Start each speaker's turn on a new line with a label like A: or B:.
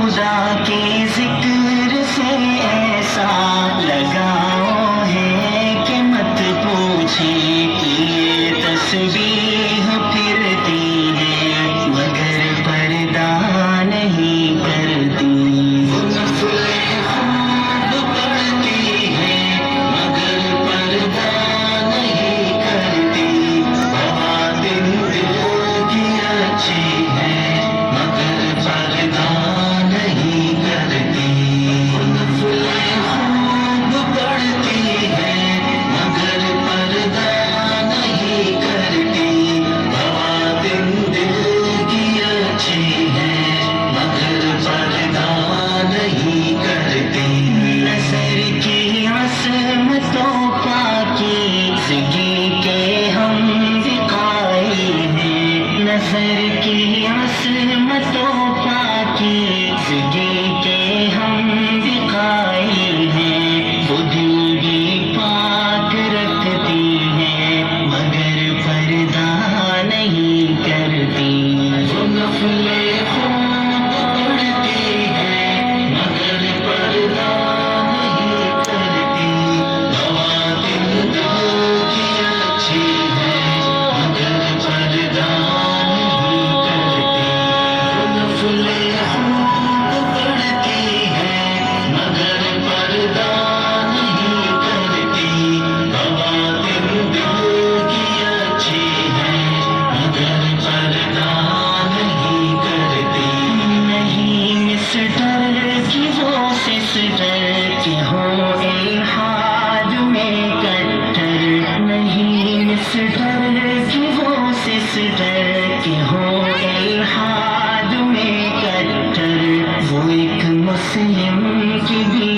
A: خدا کے ذکر سے ایسا لگاؤ ہے کہ مت پوچھے، یہ تسبیح پھرتی ہے مگر پردہ نہیں کرتی، پڑھتی ہے مگر پردہ نہیں کرتی، خواتین دل کی اچھی ہے مگر پردہ نہیں کرتی، خوب پڑھتی ہے مگر پردہ نہیں کرتی، خواتین دل کی اچھی ہے مگر پردہ نہیں کرتی، نظر کی عصمتوں پاکیزگی کے ہم دکھائی ہیں، نظر کی عصمتوں پاکیزگی کے ہم دکھائی ہیں، وہ دل بھی پاک رکھتی ہے مگر پردہ نہیں کرتی، وہ نفل خوب پڑھتی ہے مگر پردہ نہیں کرتی، خواتین دل کی اچھی ہے مگر پردہ نہیں کرتی، وہ نفل خوب پڑھتی ہے مگر پردہ نہیں کرتی، خواتین دل کی اچھی ہے مگر پردہ نہیں کرتی، نہیں مسٹر کی وہ سسٹر کہ ہو الحاد میں کٹر، نہیں مسٹر کی وہ سسٹر کہ ہو الحاد میں کٹر، وہ ایک مسلم کی بھی